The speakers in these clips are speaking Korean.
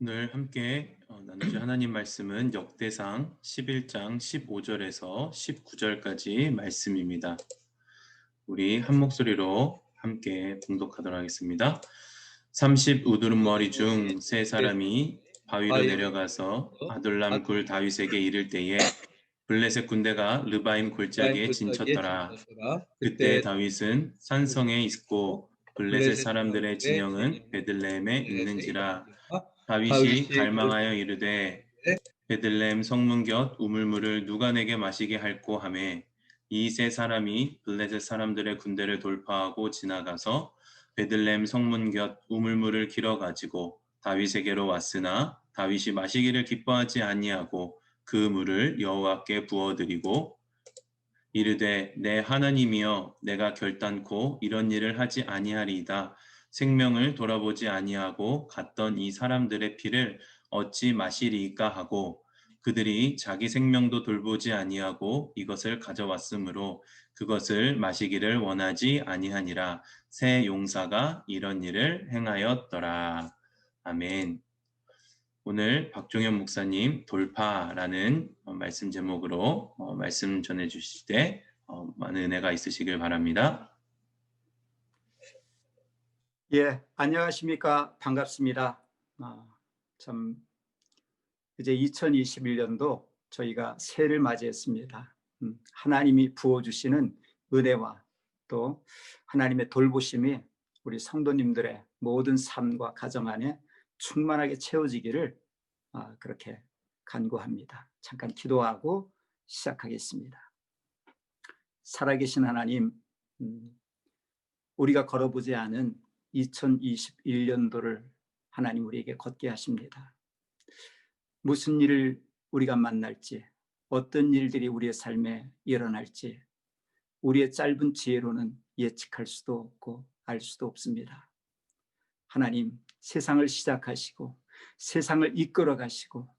오늘 함께 나누실 하나님 말씀은 역대상 11장 15절에서 19절까지 말씀입니다. 우리 한 목소리로 함께 봉독하도록 하겠습니다. 30 우두머리 중 세 사람이 바위로 내려가서 아둘람 굴 다윗에게 이를 때에 블레셋 군대가 르바임 골짜기에 진쳤더라. 그때 다윗은 산성에 있고 블레셋 사람들의 진영은 베들레헴에 있는지라. 다윗이 갈망하여 이르되 베들레헴 성문 곁 우물물을 누가 내게 마시게 할꼬 하매 이 세 사람이 블레셋 사람들의 군대를 돌파하고 지나가서 베들레헴 성문 곁 우물물을 길어 가지고 다윗에게로 왔으나 다윗이 마시기를 기뻐하지 아니하고 그 물을 여호와께 부어드리고 이르되 내 하나님이여 내가 결단코 이런 일을 하지 아니하리이다. 생명을 돌아보지 아니하고 갔던 이 사람들의 피를 어찌 마시리이까 하고 그들이 자기 생명도 돌보지 아니하고 이것을 가져왔으므로 그것을 마시기를 원하지 아니하니라. 새 용사가 이런 일을 행하였더라. 아멘. 오늘 박종현 목사님 돌파라는 말씀 제목으로 말씀 전해 주실 때 많은 은혜가 있으시길 바랍니다. 예, 안녕하십니까. 반갑습니다. 참 이제 2021년도 저희가 새해를 맞이했습니다. 하나님이 부어주시는 은혜와 또 하나님의 돌보심이 우리 성도님들의 모든 삶과 가정 안에 충만하게 채워지기를 그렇게 간구합니다. 잠깐 기도하고 시작하겠습니다. 살아계신 하나님, 우리가 걸어보지 않은 2021년도를 하나님 우리에게 걷게 하십니다. 무슨 일을 우리가 만날지, 어떤 일들이 우리의 삶에 일어날지 우리의 짧은 지혜로는 예측할 수도 없고 알 수도 없습니다. 하나님, 세상을 시작하시고 세상을 이끌어 가시고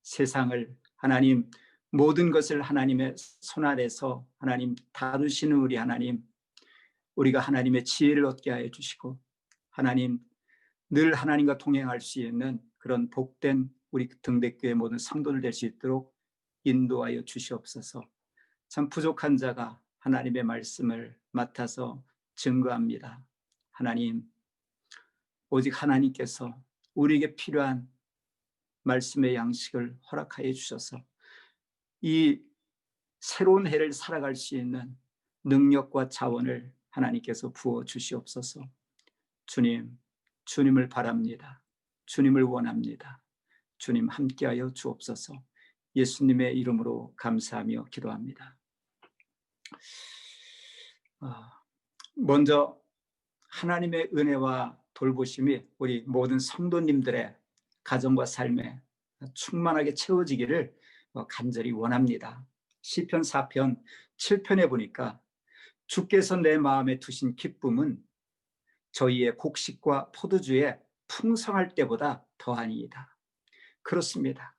세상을 하나님 모든 것을 하나님의 손 아래서 하나님 다루시는 우리 하나님, 우리가 하나님의 지혜를 얻게 하여 주시고 하나님 늘 하나님과 동행할 수 있는 그런 복된 우리 등대교회 모든 성도들 될 수 있도록 인도하여 주시옵소서. 참 부족한 자가 하나님의 말씀을 맡아서 증거합니다. 하나님, 오직 하나님께서 우리에게 필요한 말씀의 양식을 허락하여 주셔서 이 새로운 해를 살아갈 수 있는 능력과 자원을 하나님께서 부어 주시옵소서. 주님, 주님을 바랍니다. 주님을 원합니다. 주님 함께하여 주옵소서. 예수님의 이름으로 감사하며 기도합니다. 먼저 하나님의 은혜와 돌보심이 우리 모든 성도님들의 가정과 삶에 충만하게 채워지기를 간절히 원합니다. 시편 4편 7편에 보니까 주께서 내 마음에 두신 기쁨은 저희의 곡식과 포도주에 풍성할 때보다 더하니이다. 그렇습니다.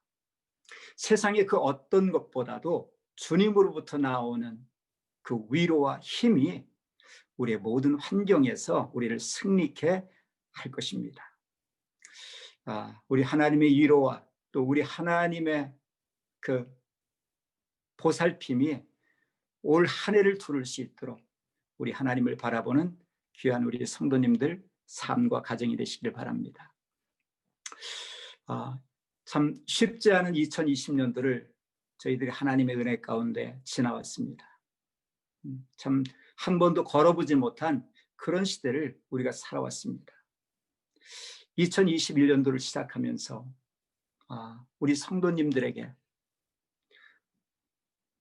세상의 그 어떤 것보다도 주님으로부터 나오는 그 위로와 힘이 우리의 모든 환경에서 우리를 승리케 할 것입니다. 우리 하나님의 위로와 또 우리 하나님의 그 보살핌이 올 한 해를 두를 수 있도록 우리 하나님을 바라보는 귀한 우리 성도님들 삶과 가정이 되시길 바랍니다. 참 쉽지 않은 2020년도를 저희들이 하나님의 은혜 가운데 지나왔습니다. 참 한 번도 걸어보지 못한 그런 시대를 우리가 살아왔습니다. 2021년도를 시작하면서 우리 성도님들에게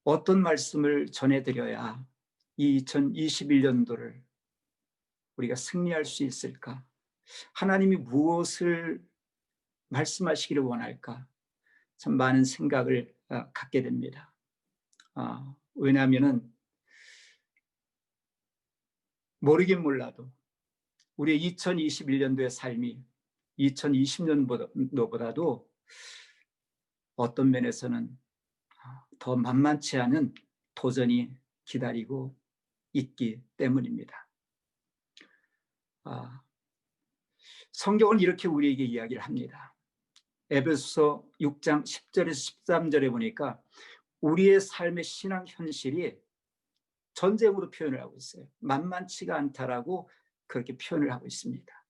어떤 말씀을 전해드려야 이 2021년도를 우리가 승리할 수 있을까? 하나님이 무엇을 말씀하시기를 원할까? 참 많은 생각을 갖게 됩니다. 왜냐하면은 모르긴 몰라도 우리의 2021년도의 삶이 2020년도보다도 어떤 면에서는 더 만만치 않은 도전이 기다리고 있기 때문입니다. 성경은 이렇게 우리에게 이야기를 합니다. 에베소서 6장 10절에서 13절에 보니까 우리의 삶의 신앙 현실이 전쟁으로 표현을 하고 있어요. 만만치가 않다라고 그렇게 표현을 하고 있습니다.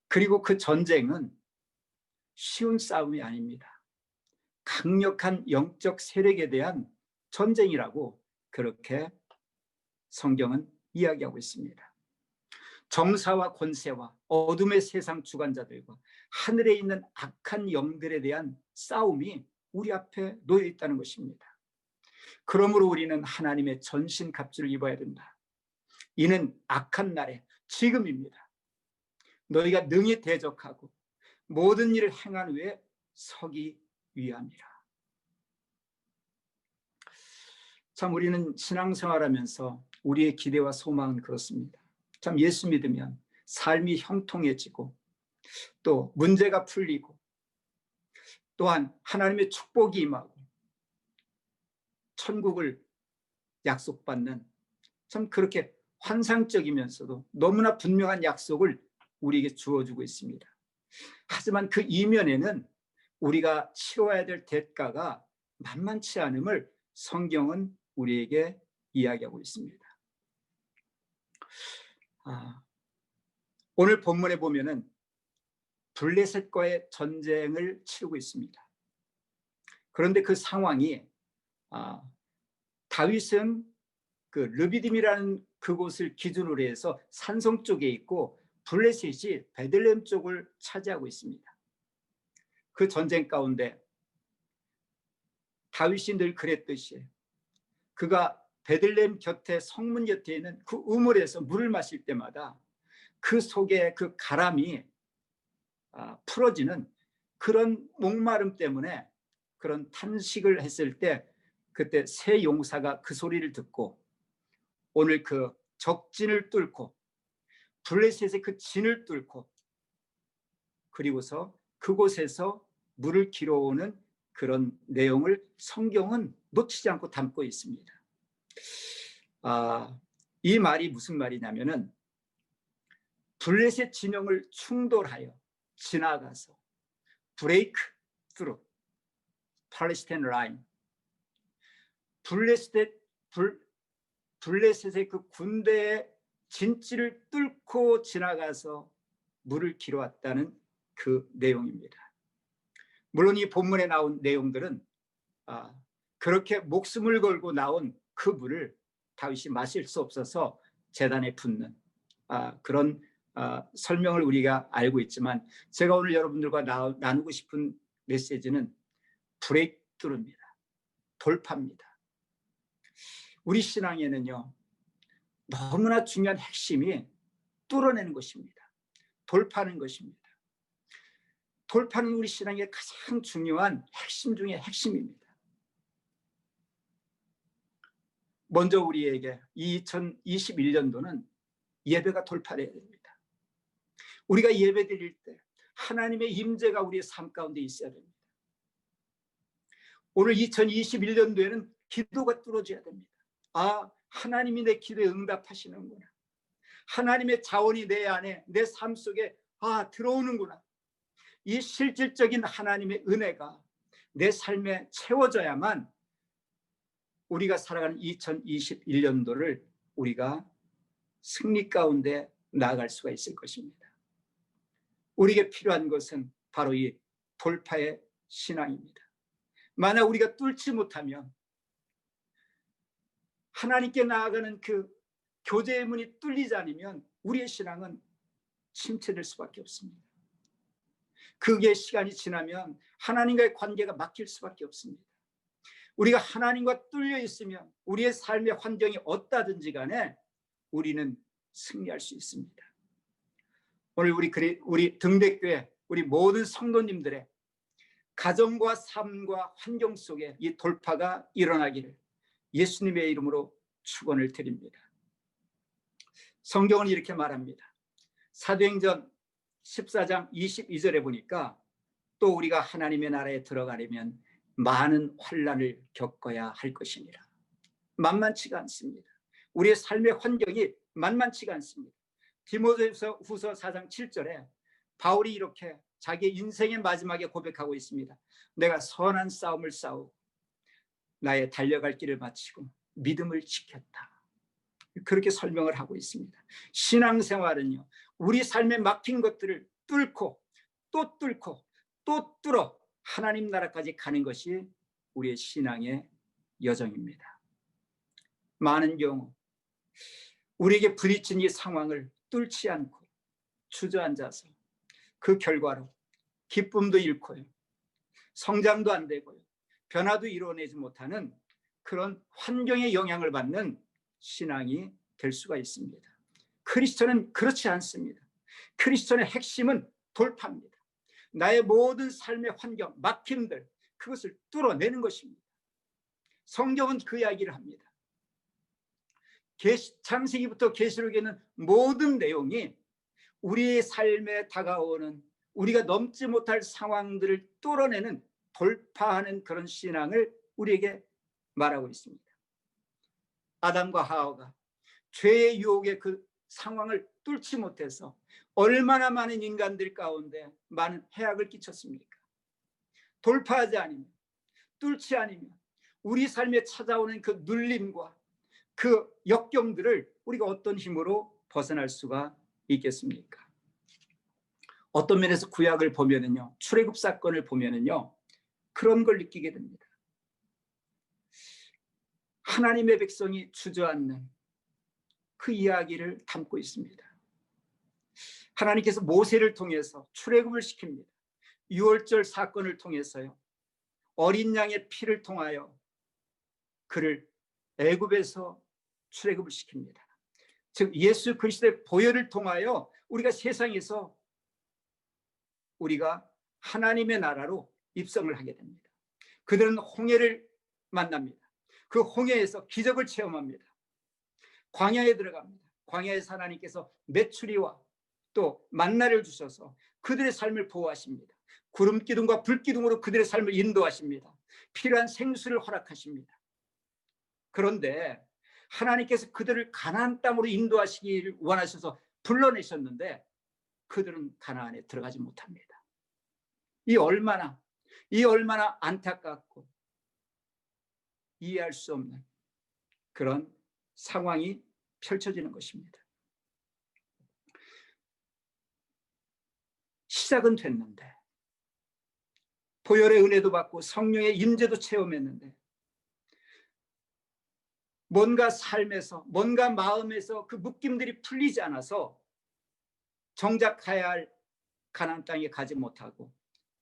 그리고 그 전쟁은 쉬운 싸움이 아닙니다. 강력한 영적 세력에 대한 전쟁이라고 그렇게 성경은 이야기하고 있습니다. 정사와 권세와 어둠의 세상 주관자들과 하늘에 있는 악한 영들에 대한 싸움이 우리 앞에 놓여 있다는 것입니다. 그러므로 우리는 하나님의 전신 갑주를 입어야 된다. 이는 악한 날에 지금입니다. 너희가 능히 대적하고 모든 일을 행한 후에 서기 위함이라. 참 우리는 신앙생활하면서 우리의 기대와 소망은 그렇습니다. 참 예수 믿으면 삶이 형통해지고 또 문제가 풀리고 또한 하나님의 축복이 임하고 천국을 약속받는 참 그렇게 환상적이면서도 너무나 분명한 약속을 우리에게 주어주고 있습니다. 하지만 그 이면에는 우리가 치러야 될 대가가 만만치 않음을 성경은 우리에게 이야기하고 있습니다. 오늘 본문에 보면은 블레셋과의 전쟁을 치르고 있습니다. 그런데 그 상황이 다윗은 그 르비딤이라는 그곳을 기준으로 해서 산성 쪽에 있고 블레셋이 베들레헴 쪽을 차지하고 있습니다. 그 전쟁 가운데 다윗이 늘 그랬듯이 그가 베들레헴 곁에 성문 곁에 있는 그 우물에서 물을 마실 때마다 그 속에 그 가람이 풀어지는 그런 목마름 때문에 그런 탄식을 했을 때 그때 새 용사가 그 소리를 듣고 오늘 그 적진을 뚫고 블레셋의 그 진을 뚫고 그리고서 그곳에서 물을 길어오는 그런 내용을 성경은 놓치지 않고 담고 있습니다. 이 말이 무슨 말이냐면은 블레셋 진영을 충돌하여 지나가서 브레이크 스루 팔레스타인 라인 블레셋의 그 군대의 진지를 뚫고 지나가서 물을 길어왔다는 그 내용입니다. 물론 이 본문에 나온 내용들은 그렇게 목숨을 걸고 나온 그 물을 다윗이 마실 수 없어서 제단에 붓는 그런 설명을 우리가 알고 있지만 제가 오늘 여러분들과 나누고 싶은 메시지는 브레이크트루입니다. 돌파입니다. 우리 신앙에는요 너무나 중요한 핵심이 뚫어내는 것입니다. 돌파하는 것입니다. 돌파는 우리 신앙의 가장 중요한 핵심 중의 핵심입니다. 먼저 우리에게 2021년도는 예배가 돌파해야 됩니다. 우리가 예배 드릴 때 하나님의 임재가 우리의 삶 가운데 있어야 됩니다. 오늘 2021년도에는 기도가 뚫어져야 됩니다. 하나님이 내 기도에 응답하시는구나. 하나님의 자원이 내 안에 내 삶 속에 들어오는구나. 이 실질적인 하나님의 은혜가 내 삶에 채워져야만 우리가 살아가는 2021년도를 우리가 승리 가운데 나아갈 수가 있을 것입니다. 우리에게 필요한 것은 바로 이 돌파의 신앙입니다. 만약 우리가 뚫지 못하면 하나님께 나아가는 그 교제의 문이 뚫리지 않으면 우리의 신앙은 침체될 수밖에 없습니다. 그게 시간이 지나면 하나님과의 관계가 막힐 수밖에 없습니다. 우리가 하나님과 뚫려 있으면 우리의 삶의 환경이 어떠든지 간에 우리는 승리할 수 있습니다. 오늘 우리 등대교회 우리 모든 성도님들의 가정과 삶과 환경 속에 이 돌파가 일어나기를 예수님의 이름으로 축원을 드립니다. 성경은 이렇게 말합니다. 사도행전 14장 22절에 보니까 또 우리가 하나님의 나라에 들어가려면 많은 환난을 겪어야 할 것이니라. 만만치가 않습니다. 우리의 삶의 환경이 만만치가 않습니다. 디모데후서 4장 7절에 바울이 이렇게 자기 인생의 마지막에 고백하고 있습니다. 내가 선한 싸움을 싸우고 나의 달려갈 길을 마치고 믿음을 지켰다. 그렇게 설명을 하고 있습니다. 신앙생활은요, 우리 삶에 막힌 것들을 뚫고 또 뚫고 또 뚫어 하나님 나라까지 가는 것이 우리의 신앙의 여정입니다. 많은 경우 우리에게 부딪힌 이 상황을 뚫지 않고 주저앉아서 그 결과로 기쁨도 잃고요, 성장도 안 되고요, 변화도 이루어내지 못하는 그런 환경의 영향을 받는 신앙이 될 수가 있습니다. 크리스천은 그렇지 않습니다. 크리스천의 핵심은 돌파입니다. 나의 모든 삶의 환경, 막힘들, 그것을 뚫어내는 것입니다. 성경은 그 이야기를 합니다. 창세기부터 계시록에는 모든 내용이 우리의 삶에 다가오는 우리가 넘지 못할 상황들을 뚫어내는, 돌파하는 그런 신앙을 우리에게 말하고 있습니다. 아담과 하와가 죄의 유혹의 그 상황을 뚫지 못해서 얼마나 많은 인간들 가운데 많은 해악을 끼쳤습니까? 돌파하지 않으면, 뚫지 않으면 우리 삶에 찾아오는 그 눌림과 그 역경들을 우리가 어떤 힘으로 벗어날 수가 있겠습니까? 어떤 면에서 구약을 보면은요, 출애굽 사건을 보면은요, 그런 걸 느끼게 됩니다. 하나님의 백성이 주저앉는 그 이야기를 담고 있습니다. 하나님께서 모세를 통해서 출애굽을 시킵니다. 유월절 사건을 통해서요, 어린 양의 피를 통하여 그를 애굽에서 출애굽을 시킵니다. 즉 예수 그리스도의 보혈을 통하여 우리가 세상에서 우리가 하나님의 나라로 입성을 하게 됩니다. 그들은 홍해를 만납니다. 그 홍해에서 기적을 체험합니다. 광야에 들어갑니다. 광야에서 하나님께서 메추리와 또 만나를 주셔서 그들의 삶을 보호하십니다. 구름 기둥과 불 기둥으로 그들의 삶을 인도하십니다. 필요한 생수를 허락하십니다. 그런데 하나님께서 그들을 가나안 땅으로 인도하시기를 원하셔서 불러내셨는데 그들은 가나안에 들어가지 못합니다. 이 얼마나 안타깝고 이해할 수 없는 그런 상황이 펼쳐지는 것입니다. 시작은 됐는데, 보혈의 은혜도 받고 성령의 임재도 체험했는데, 뭔가 삶에서, 뭔가 마음에서 그 묶임들이 풀리지 않아서 정작 가야 할 가나안 땅에 가지 못하고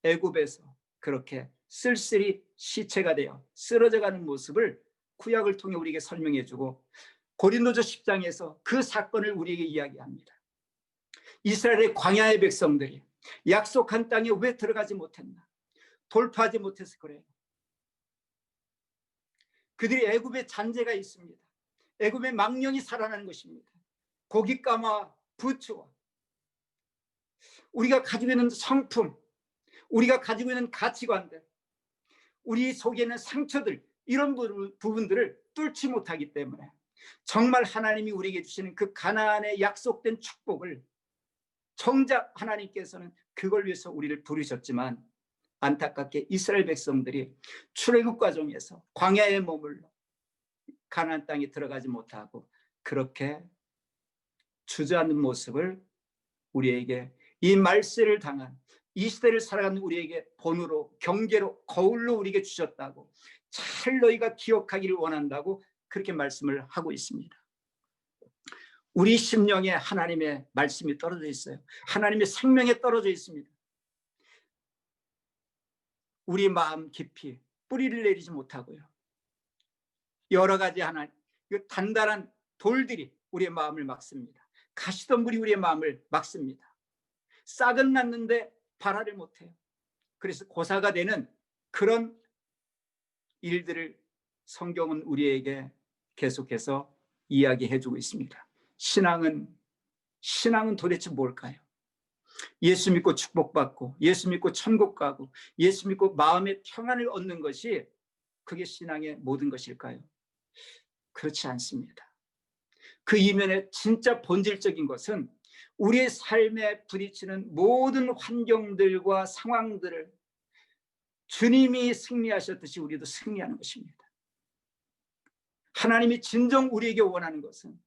애굽에서 그렇게 쓸쓸히 시체가 되어 쓰러져가는 모습을 구약을 통해 우리에게 설명해주고, 고린도서 10장에서 그 사건을 우리에게 이야기합니다. 이스라엘의 광야의 백성들이 약속한 땅에 왜 들어가지 못했나? 돌파하지 못해서 그래요. 그들이 애굽에 잔재가 있습니다. 애굽의 망령이 살아나는 것입니다. 고깃가마와 부추와 우리가 가지고 있는 성품, 우리가 가지고 있는 가치관들, 우리 속에 있는 상처들, 이런 부분들을 뚫지 못하기 때문에 정말 하나님이 우리에게 주시는 그 가나안의 약속된 축복을, 정작 하나님께서는 그걸 위해서 우리를 부르셨지만 안타깝게 이스라엘 백성들이 출애굽 과정에서 광야에 머물러 가나안 땅에 들어가지 못하고 그렇게 주저앉는 모습을 우리에게, 이 말세를 당한 이 시대를 살아가는 우리에게 본으로, 경계로, 거울로 우리에게 주셨다고, 잘 너희가 기억하기를 원한다고 그렇게 말씀을 하고 있습니다. 우리 심령에 하나님의 말씀이 떨어져 있어요. 하나님의 생명에 떨어져 있습니다. 우리 마음 깊이 뿌리를 내리지 못하고요, 여러 가지 단단한 돌들이 우리의 마음을 막습니다. 가시덤불이 우리의 마음을 막습니다. 싹은 났는데 발화를 못해요. 그래서 고사가 되는 그런 일들을 성경은 우리에게 계속해서 이야기해주고 있습니다. 신앙은 도대체 뭘까요? 예수 믿고 축복받고, 예수 믿고 천국 가고, 예수 믿고 마음의 평안을 얻는 것이 그게 신앙의 모든 것일까요? 그렇지 않습니다. 그 이면에 진짜 본질적인 것은 우리의 삶에 부딪히는 모든 환경들과 상황들을 주님이 승리하셨듯이 우리도 승리하는 것입니다. 하나님이 진정 우리에게 원하는 것은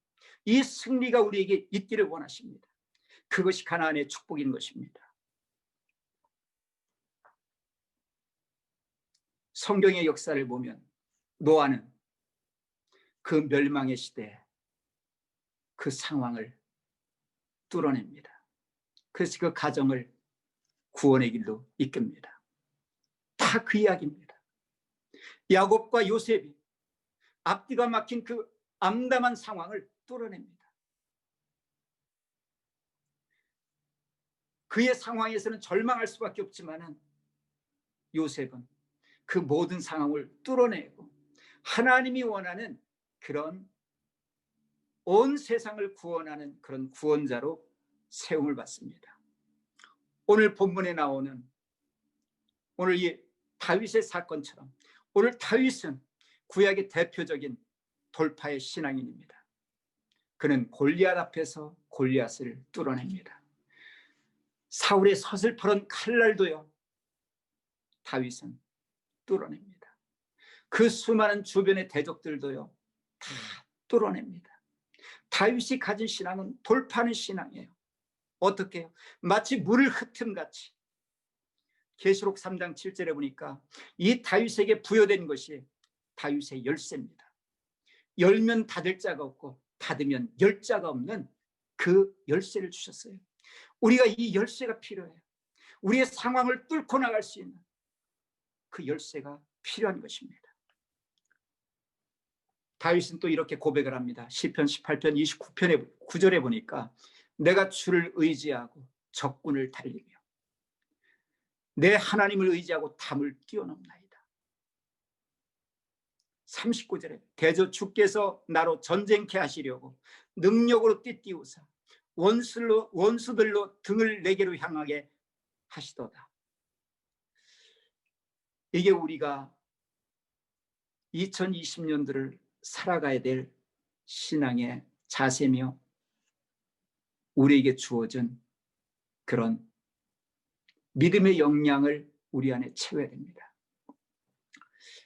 이 승리가 우리에게 있기를 원하십니다. 그것이 가나안의 축복인 것입니다. 성경의 역사를 보면 노아는 그 멸망의 시대에 그 상황을 뚫어냅니다. 그래서 그 가정을 구원의 길로 이끕니다. 다 그 이야기입니다. 야곱과 요셉이 앞뒤가 막힌 그 암담한 상황을 뚫어냅니다. 그의 상황에서는 절망할 수밖에 없지만 요셉은 그 모든 상황을 뚫어내고 하나님이 원하는 그런 온 세상을 구원하는 그런 구원자로 세움을 받습니다. 오늘 본문에 나오는 오늘 이 다윗의 사건처럼 오늘 다윗은 구약의 대표적인 돌파의 신앙인입니다. 그는 골리앗 앞에서 골리앗을 뚫어냅니다. 사울의 서슬퍼런 칼날도요, 다윗은 뚫어냅니다. 그 수많은 주변의 대적들도요, 다 뚫어냅니다. 다윗이 가진 신앙은 돌파하는 신앙이에요. 어떻게 해요? 마치 물을 흩음같이. 계시록 3장 7절에 보니까 이 다윗에게 부여된 것이 다윗의 열쇠입니다. 열면 닫을 자가 없고 닫으면 열 자가 없는 그 열쇠를 주셨어요. 우리가 이 열쇠가 필요해요. 우리의 상황을 뚫고 나갈 수 있는 그 열쇠가 필요한 것입니다. 다윗은 또 이렇게 고백을 합니다. 시편 18편 29편의 9절에 보니까 내가 주를 의지하고 적군을 달리며 내 하나님을 의지하고 담을 뛰어넘나이다. 39절에 대저 주께서 나로 전쟁케 하시려고 능력으로 띠띠우사 원수들로 등을 내게로 향하게 하시도다. 이게 우리가 2020년도를 살아가야 될 신앙의 자세며 우리에게 주어진 그런 믿음의 역량을 우리 안에 채워야 됩니다.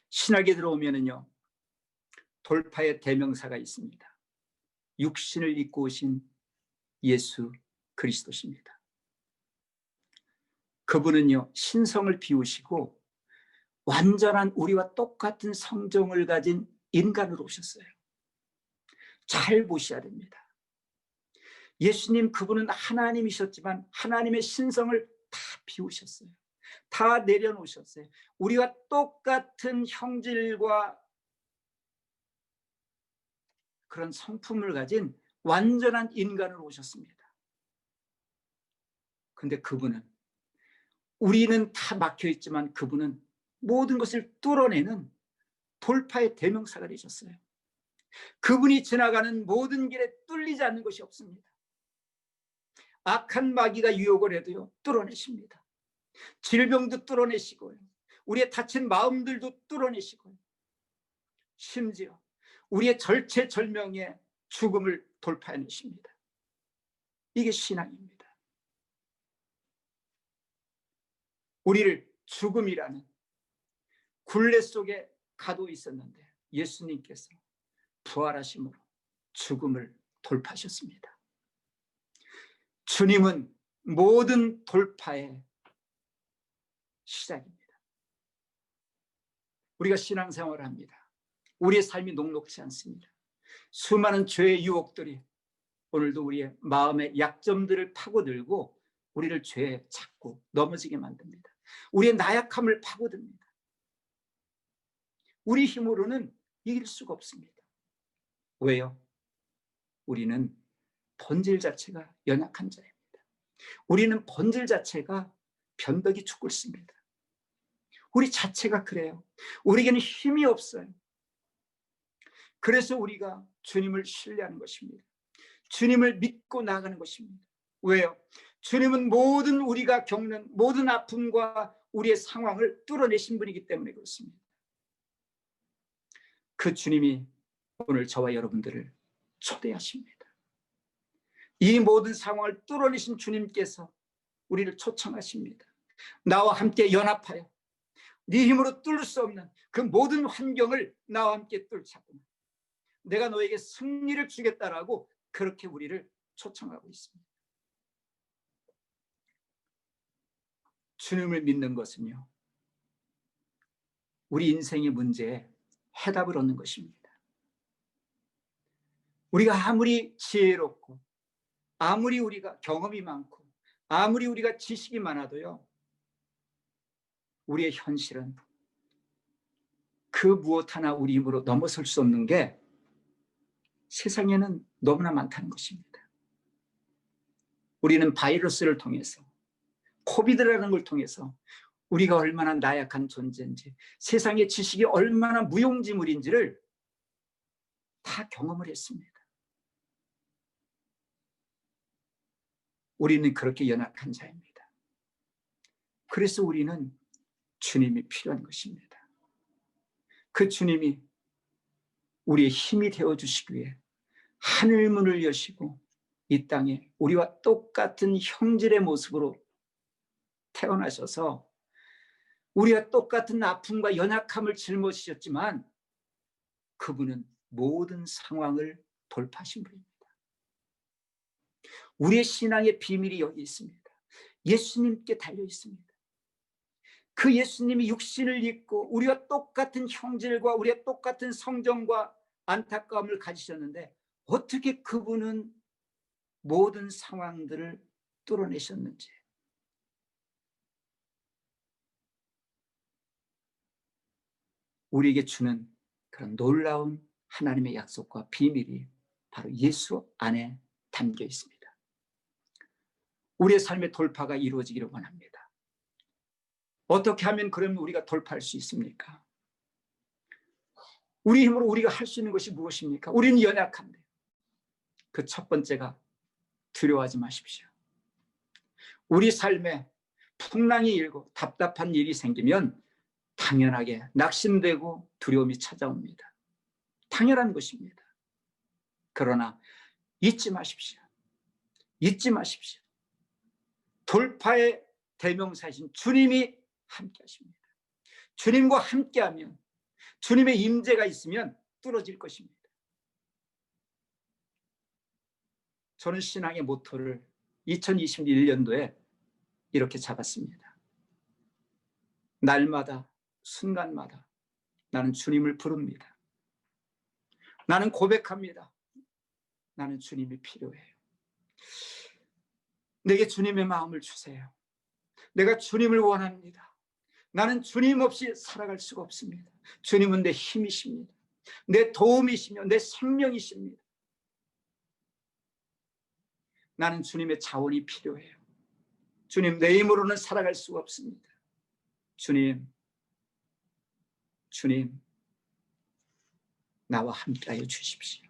신학에 들어오면은요, 돌파의 대명사가 있습니다. 육신을 입고 오신 예수 그리스도십니다. 그분은요, 신성을 비우시고 완전한 우리와 똑같은 성정을 가진 인간으로 오셨어요. 잘 보셔야 됩니다. 예수님, 그분은 하나님이셨지만 하나님의 신성을 다 비우셨어요. 다 내려놓으셨어요. 우리와 똑같은 형질과 그런 성품을 가진 완전한 인간으로 오셨습니다. 근데 그분은, 우리는 다 막혀있지만 그분은 모든 것을 뚫어내는 돌파의 대명사가 되셨어요. 그분이 지나가는 모든 길에 뚫리지 않는 것이 없습니다. 악한 마귀가 유혹을 해도요, 뚫어내십니다. 질병도 뚫어내시고요, 우리의 다친 마음들도 뚫어내시고요, 심지어 우리의 절체절명의 죽음을 돌파해내십니다. 이게 신앙입니다. 우리를 죽음이라는 굴레 속에 가두어 있었는데 예수님께서 부활하심으로 죽음을 돌파하셨습니다. 주님은 모든 돌파의 시작입니다. 우리가 신앙생활을 합니다. 우리의 삶이 녹록지 않습니다. 수많은 죄의 유혹들이 오늘도 우리의 마음의 약점들을 파고들고 우리를 죄에 자꾸 넘어지게 만듭니다. 우리의 나약함을 파고듭니다. 우리 힘으로는 이길 수가 없습니다. 왜요? 우리는 본질 자체가 연약한 자입니다. 우리는 본질 자체가 변덕이 죽고 있습니다. 우리 자체가 그래요. 우리에게는 힘이 없어요. 그래서 우리가 주님을 신뢰하는 것입니다. 주님을 믿고 나가는 것입니다. 왜요? 주님은 모든 우리가 겪는 모든 아픔과 우리의 상황을 뚫어내신 분이기 때문에 그렇습니다. 그 주님이 오늘 저와 여러분들을 초대하십니다. 이 모든 상황을 뚫어내신 주님께서 우리를 초청하십니다. 나와 함께 연합하여 네 힘으로 뚫을 수 없는 그 모든 환경을 나와 함께 뚫자고 내가 너에게 승리를 주겠다라고 그렇게 우리를 초청하고 있습니다. 주님을 믿는 것은요, 우리 인생의 문제에 해답을 얻는 것입니다. 우리가 아무리 지혜롭고 아무리 우리가 경험이 많고 아무리 우리가 지식이 많아도요, 우리의 현실은 그 무엇 하나 우리 힘으로 넘어설 수 없는 게 세상에는 너무나 많다는 것입니다. 우리는 바이러스를 통해서, 코비드라는 걸 통해서 우리가 얼마나 나약한 존재인지, 세상의 지식이 얼마나 무용지물인지를 다 경험을 했습니다. 우리는 그렇게 연약한 자입니다. 그래서 우리는 주님이 필요한 것입니다. 그 주님이 우리의 힘이 되어주시기 위해 하늘문을 여시고 이 땅에 우리와 똑같은 형질의 모습으로 태어나셔서 우리와 똑같은 아픔과 연약함을 짊어지셨지만 그분은 모든 상황을 돌파하신 분입니다. 우리의 신앙의 비밀이 여기 있습니다. 예수님께 달려 있습니다. 그 예수님이 육신을 입고 우리와 똑같은 형질과 우리와 똑같은 성정과 안타까움을 가지셨는데 어떻게 그분은 모든 상황들을 뚫어내셨는지, 우리에게 주는 그런 놀라운 하나님의 약속과 비밀이 바로 예수 안에 담겨 있습니다. 우리의 삶의 돌파가 이루어지기를 원합니다. 어떻게 하면 그러면 우리가 돌파할 수 있습니까? 우리 힘으로 우리가 할 수 있는 것이 무엇입니까? 우리는 연약한데. 그 첫 번째가 두려워하지 마십시오. 우리 삶에 풍랑이 일고 답답한 일이 생기면 당연하게 낙심되고 두려움이 찾아옵니다. 당연한 것입니다. 그러나 잊지 마십시오. 잊지 마십시오. 돌파의 대명사이신 주님이 함께 하십니다. 주님과 함께하면, 주님의 임재가 있으면 뚫어질 것입니다. 저는 신앙의 모토를 2021년도에 이렇게 잡았습니다. 날마다, 순간마다 나는 주님을 부릅니다. 나는 고백합니다. 나는 주님이 필요해요. 내게 주님의 마음을 주세요. 내가 주님을 원합니다. 나는 주님 없이 살아갈 수가 없습니다. 주님은 내 힘이십니다. 내 도움이시며 내 생명이십니다. 나는 주님의 자원이 필요해요. 주님, 내 힘으로는 살아갈 수가 없습니다. 주님, 나와 함께하여 주십시오.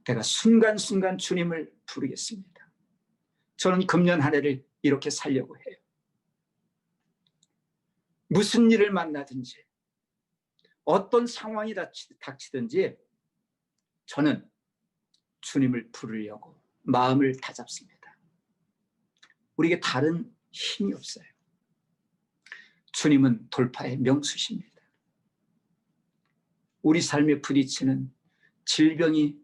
내가 순간순간 주님을 부르겠습니다. 저는 금년 한 해를 이렇게 살려고 해요. 무슨 일을 만나든지 어떤 상황이 닥치든지 저는 주님을 부르려고 마음을 다잡습니다. 우리에게 다른 힘이 없어요. 주님은 돌파의 명수십니다. 우리 삶에 부딪히는 질병이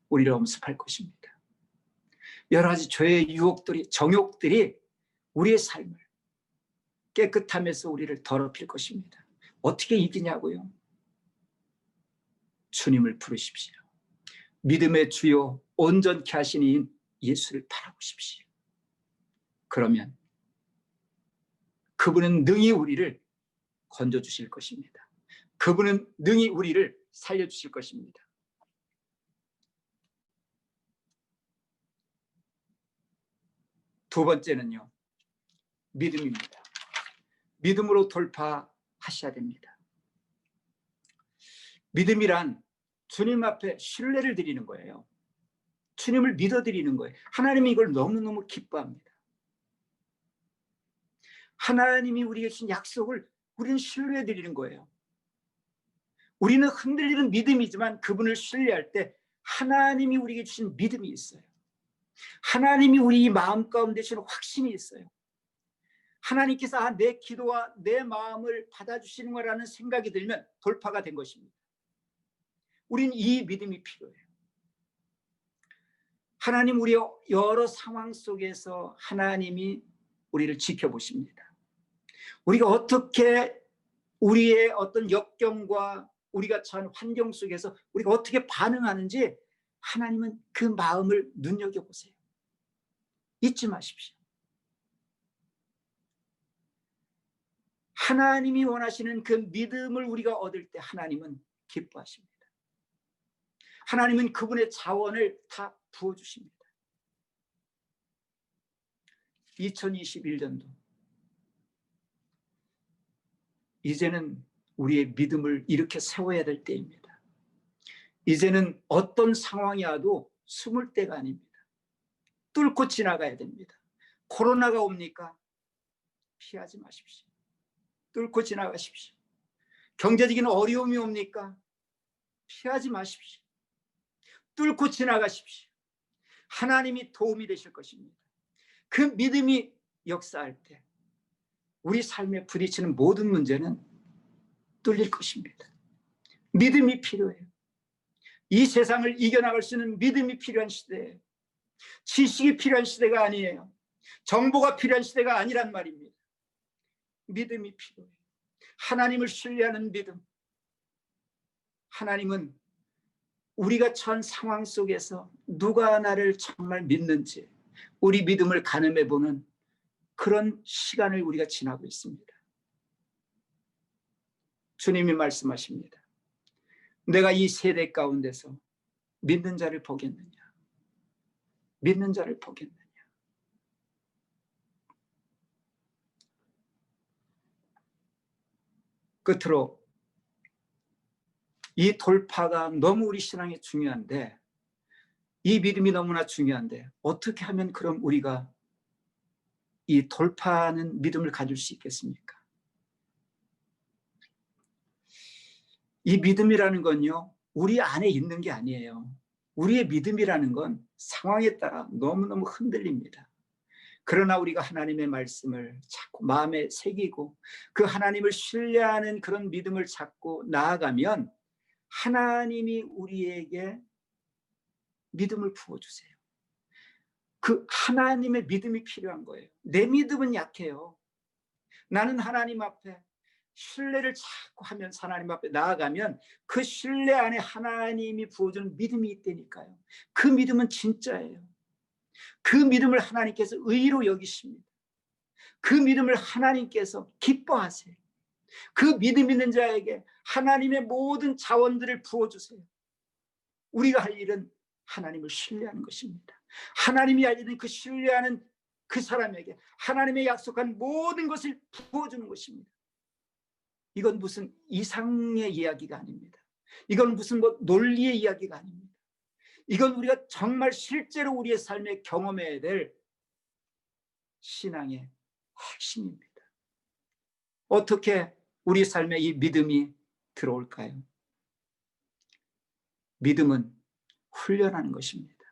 우리를 엄습할 것입니다. 여러 가지 죄의 유혹들이, 정욕들이 우리의 삶을 깨끗함에서 우리를 더럽힐 것입니다. 어떻게 이기냐고요? 주님을 부르십시오. 믿음의 주요 온전케 하신 이인 예수를 바라보십시오. 그러면 그분은 능히 우리를 건져주실 것입니다. 그분은 능히 우리를 살려주실 것입니다. 두 번째는요, 믿음입니다. 믿음으로 돌파하셔야 됩니다. 믿음이란 주님 앞에 신뢰를 드리는 거예요. 주님을 믿어드리는 거예요. 하나님이 이걸 너무너무 기뻐합니다. 하나님이 우리에게 주신 약속을 우리는 신뢰해 드리는 거예요. 우리는 흔들리는 믿음이지만 그분을 신뢰할 때 하나님이 우리에게 주신 믿음이 있어요. 하나님이 우리 마음 가운데 주는 확신이 있어요. 하나님께서 내 기도와 내 마음을 받아주시는 거라는 생각이 들면 돌파가 된 것입니다. 우린 이 믿음이 필요해요. 하나님, 우리 여러 상황 속에서 하나님이 우리를 지켜보십니다. 우리가 어떻게 우리의 어떤 역경과 우리가 처한 환경 속에서 우리가 어떻게 반응하는지 하나님은 그 마음을 눈여겨보세요. 잊지 마십시오. 하나님이 원하시는 그 믿음을 우리가 얻을 때 하나님은 기뻐하십니다. 하나님은 그분의 자원을 다 부어주십니다. 2021년도 이제는 우리의 믿음을 이렇게 세워야 될 때입니다. 이제는 어떤 상황이 와도 숨을 때가 아닙니다. 뚫고 지나가야 됩니다. 코로나가 옵니까? 피하지 마십시오. 뚫고 지나가십시오. 경제적인 어려움이 옵니까? 피하지 마십시오. 뚫고 지나가십시오. 하나님이 도움이 되실 것입니다. 그 믿음이 역사할 때 우리 삶에 부딪히는 모든 문제는 뚫릴 것입니다. 믿음이 필요해요. 이 세상을 이겨나갈 수 있는 믿음이 필요한 시대예요. 지식이 필요한 시대가 아니에요. 정보가 필요한 시대가 아니란 말입니다. 믿음이 필요해요. 하나님을 신뢰하는 믿음. 하나님은 우리가 처한 상황 속에서 누가 나를 정말 믿는지 우리 믿음을 가늠해 보는 그런 시간을 우리가 지나고 있습니다. 주님이 말씀하십니다. 내가 이 세대 가운데서 믿는 자를 보겠느냐? 믿는 자를 보겠느냐? 끝으로 이 돌파가 너무 우리 신앙에 중요한데, 이 믿음이 너무나 중요한데 어떻게 하면 그럼 우리가 이 돌파하는 믿음을 가질 수 있겠습니까? 이 믿음이라는 건요, 우리 안에 있는 게 아니에요. 우리의 믿음이라는 건 상황에 따라 너무너무 흔들립니다. 그러나 우리가 하나님의 말씀을 자꾸 마음에 새기고 그 하나님을 신뢰하는 그런 믿음을 찾고 나아가면 하나님이 우리에게 믿음을 부어주세요. 그 하나님의 믿음이 필요한 거예요. 내 믿음은 약해요. 나는 하나님 앞에 신뢰를 자꾸 하면서 하나님 앞에 나아가면 그 신뢰 안에 하나님이 부어주는 믿음이 있다니까요. 그 믿음은 진짜예요. 그 믿음을 하나님께서 의로 여기십니다. 그 믿음을 하나님께서 기뻐하세요. 그 믿음 있는 자에게 하나님의 모든 자원들을 부어주세요. 우리가 할 일은 하나님을 신뢰하는 것입니다. 하나님이 알려준 그 신뢰하는 그 사람에게 하나님의 약속한 모든 것을 부어주는 것입니다. 이건 무슨 이상의 이야기가 아닙니다. 이건 무슨 논리의 이야기가 아닙니다. 이건 우리가 정말 실제로 우리의 삶에 경험해야 될 신앙의 핵심입니다. 어떻게 우리 삶에 이 믿음이 들어올까요? 믿음은 훈련하는 것입니다.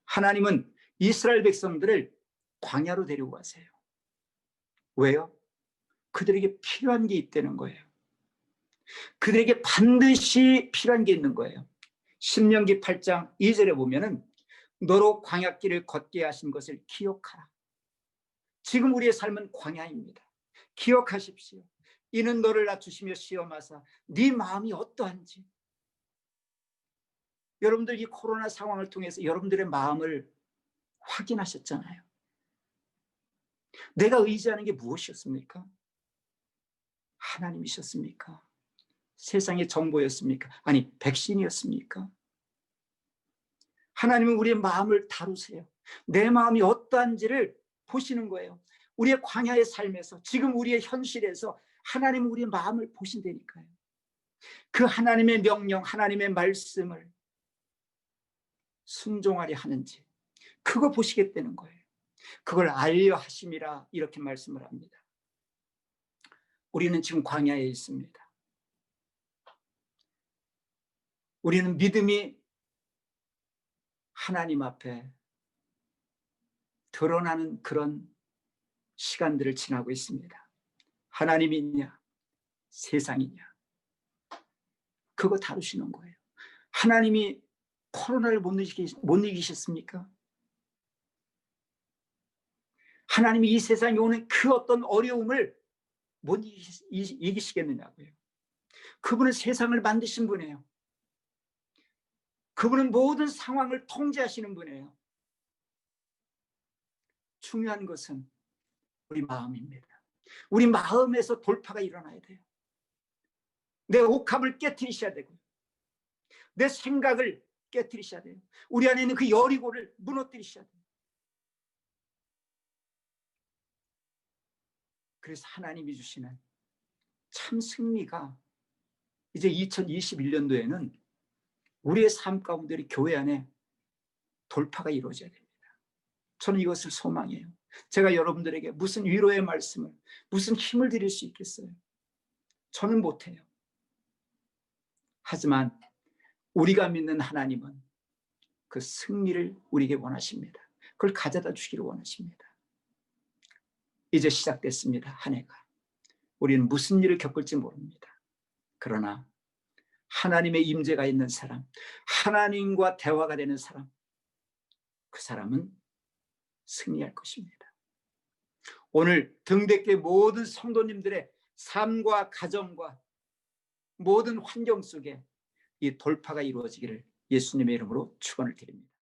하나님은 이스라엘 백성들을 광야로 데리고 가세요. 왜요? 그들에게 필요한 게 있다는 거예요. 그들에게 반드시 필요한 게 있는 거예요. 신명기 8장 2절에 보면은 너로 광야길을 걷게 하신 것을 기억하라. 지금 우리의 삶은 광야입니다. 기억하십시오. 이는 너를 낮추시며 시험하사 네 마음이 어떠한지. 여러분들 이 코로나 상황을 통해서 여러분들의 마음을 확인하셨잖아요. 내가 의지하는 게 무엇이었습니까? 하나님이셨습니까? 세상의 정보였습니까? 아니, 백신이었습니까? 하나님은 우리의 마음을 다루세요. 내 마음이 어떠한지를 보시는 거예요. 우리의 광야의 삶에서, 지금 우리의 현실에서 하나님은 우리의 마음을 보신다니까요. 그 하나님의 명령, 하나님의 말씀을 순종하려 하는지 그거 보시겠다는 거예요. 그걸 알려 하심이라 이렇게 말씀을 합니다. 우리는 지금 광야에 있습니다. 우리는 믿음이 하나님 앞에 드러나는 그런 시간들을 지나고 있습니다. 하나님이냐 세상이냐 그거 다루시는 거예요. 하나님이 코로나를 못 이기셨습니까? 하나님이 이 세상에 오는 그 어떤 어려움을 못 이기시겠느냐고요. 그분은 세상을 만드신 분이에요. 그분은 모든 상황을 통제하시는 분이에요. 중요한 것은 우리 마음입니다. 우리 마음에서 돌파가 일어나야 돼요. 내 옥합을 깨트리셔야 되고요. 내 생각을 깨트리셔야 돼요. 우리 안에 있는 그 여리고를 무너뜨리셔야 돼요. 그래서 하나님이 주시는 참 승리가 이제 2021년도에는 우리의 삶 가운데 교회 안에 돌파가 이루어져야 됩니다. 저는 이것을 소망해요. 제가 여러분들에게 무슨 위로의 말씀을, 무슨 힘을 드릴 수 있겠어요? 저는 못해요. 하지만 우리가 믿는 하나님은 그 승리를 우리에게 원하십니다. 그걸 가져다 주기를 원하십니다. 이제 시작됐습니다. 한 해가. 우리는 무슨 일을 겪을지 모릅니다. 그러나 하나님의 임재가 있는 사람, 하나님과 대화가 되는 사람, 그 사람은 승리할 것입니다. 오늘 등대교회 모든 성도님들의 삶과 가정과 모든 환경 속에 이 돌파가 이루어지기를 예수님의 이름으로 축원을 드립니다.